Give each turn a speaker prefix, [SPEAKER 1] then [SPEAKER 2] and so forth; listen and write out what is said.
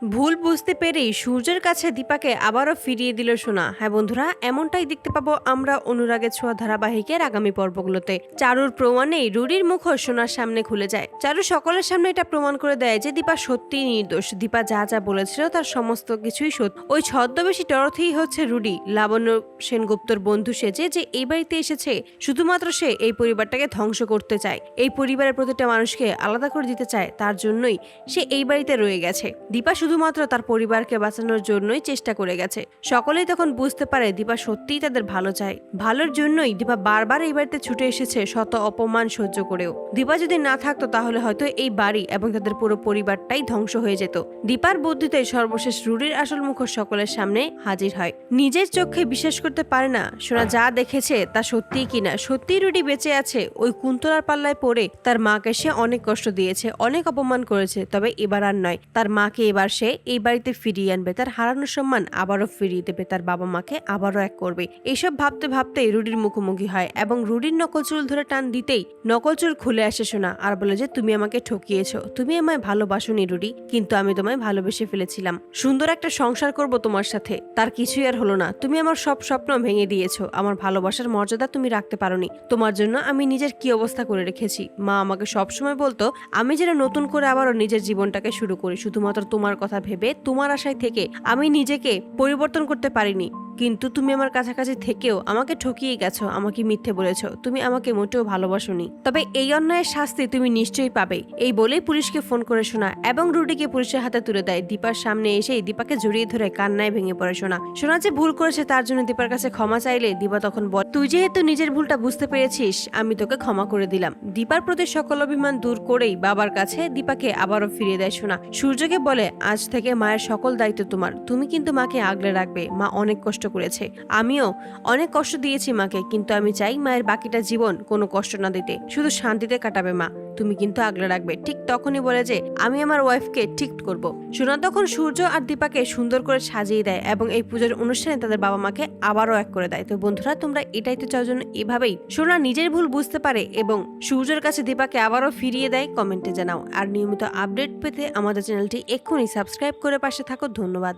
[SPEAKER 1] ভুল বুঝতে পেরেই সূর্যের কাছে দীপাকে আবারও ফিরিয়ে দিল সোনা। হ্যাঁ বন্ধুরা, এমনটাই দেখতে পাবো আমরা অনুরাগের ছোঁয়া ধারাবাহিকের আগামী পর্বগুলোতে। চারুর প্রমাণেই রুডির মুখও সোনার সামনে খুলে যায়। চারু সকলের সামনে এটা প্রমাণ করে দেয় যে দীপা সত্যিই নির্দোষ। দীপা যা যা বলেছিল তার সমস্ত কিছুই সত্য। ওই ছদ্মবেশী ডরথিই হচ্ছে রুডি, লাবণ্য সেনগুপ্তর বন্ধু সেজে যে এই বাড়িতে এসেছে শুধুমাত্র সে এই পরিবারটাকে ধ্বংস করতে চায়, এই পরিবারের প্রতিটা মানুষকে আলাদা করে দিতে চায়। তার জন্যই সে এই বাড়িতে রয়ে গেছে। দীপা শুধুমাত্র তার পরিবারকে বাঁচানোর জন্যই চেষ্টা করে গেছে। সকলেই তখন বুঝতে পারে দীপা সত্যিই তাদের ভালো চায়। ভালোর জন্যই দীপা বারবার এই বাড়িতে ছুটে এসেছে, শত অপমান সহ্য করেও। দীপা যদি না থাকতো তাহলে হয়তো এই বাড়ি এবং তাদের পুরো পরিবারটাই ধ্বংস হয়ে যেত। দীপার বুদ্ধিতে সর্বশেষ রুডির আসল মুখোশ সকলের সামনে হাজির হয়। নিজের চোখে বিশ্বাস করতে পারে না সোনা যা দেখেছে তা সত্যিই কিনা। সত্যিই রুডি বেঁচে আছে। ওই কুন্তলার পাল্লায় পড়ে তার মাকে সে অনেক কষ্ট দিয়েছে, অনেক অপমান করেছে। তবে এবার আর নয়, তার মাকে এবার সে এই বাড়িতে ফিরিয়ে আনবে। তার হারানো সম্মান আবারও ফিরিয়ে দেবে, তার বাবা মাকে আবারও এক করবে। এইসব ভাবতে ভাবতেই রুডির মুখোমুখি হয় এবং রুডির নকল চুল ধরে টান দিতেই নকল চুল খুলে আসে সোনা আর বলে যে তুমি আমাকে ঠকিয়েছো, তুমি আমায় ভালোবাসোনি রুডি, কিন্তু আমি তোমায় ভালোবেসে ফেলেছিলাম। সুন্দর একটা সংসার করব তোমার সাথে, তার কিছুই আর হলো না। তুমি আমার সব স্বপ্ন ভেঙে দিয়েছো, আমার ভালোবাসার মর্যাদা তুমি রাখতে পারোনি। তোমার জন্য আমি নিজের কি অবস্থা করে রেখেছি। মা আমাকে সবসময় বলতো আমি যেন নতুন করে আবারও নিজের জীবনটাকে শুরু করি, শুধুমাত্র তোমার কথা ভেবে, তোমার আশায় থেকে। আমি নিজেকে পরিবর্তন করতে পারিনি, কিন্তু তুমি আমার কাছাকাছি থেকেও আমাকে ঠকিয়ে গেছো, আমাকে মিথ্যে বলেছো, তুমি আমাকে মোটেও ভালোবাসোনি। তবে এই অন্যায়ের শাস্তি তুমি নিশ্চয়ই পাবে। এই বলেই পুলিশকে ফোন করে শোনা এবং রুডিকে পুলিশের হাতে তুলে দেয়। দীপার সামনে এসেই দীপাকে জড়িয়ে ধরে কান্নায় ভেঙে পড়ে শোনা। শোনা যে ভুল করেছে তার জন্য দীপার কাছে ক্ষমা চাইলে দীপা তখন বল, তুই যেহেতু নিজের ভুলটা বুঝতে পেরেছিস আমি তোকে ক্ষমা করে দিলাম। দীপার প্রতি সকল অভিমান দূর করেই বাবার কাছে দীপাকে আবারও ফিরিয়ে দেয় শোনা। সূর্যকে বলে আজ থেকে মায়ের সকল দায়িত্ব তোমার, তুমি কিন্তু মাকে আগলে রাখবে। মা অনেক কষ্ট করেছে, আমিও অনেক কষ্ট দিয়েছি মাকে, কিন্তু আমি চাই মায়ের বাকিটা জীবন কোনো কষ্ট না দিতে, শুধু শান্তিতে কাটাবে মা, তুমি কিন্তু আগলে রাখবে। ঠিক তখনই বলে যে আমি আমার ওয়াইফকে ঠিক করব। সোনা তখন সূর্য আর দীপাকে সুন্দর করে সাজিয়ে দেয় এবং এই পুজোর অনুষ্ঠানে তাদের বাবা মাকে আবারও এক করে দেয়। তো বন্ধুরা, তোমরা এটাই তো চাও যেন এভাবেই সোনা নিজের ভুল বুঝতে পারে এবং সূর্যের কাছে দীপাকে আবারও ফিরিয়ে দেয়? কমেন্টে জানাও। আর নিয়মিত আপডেট পেতে আমাদের চ্যানেলটি এক্ষুনি সাবস্ক্রাইব করে পাশে থাকো। ধন্যবাদ।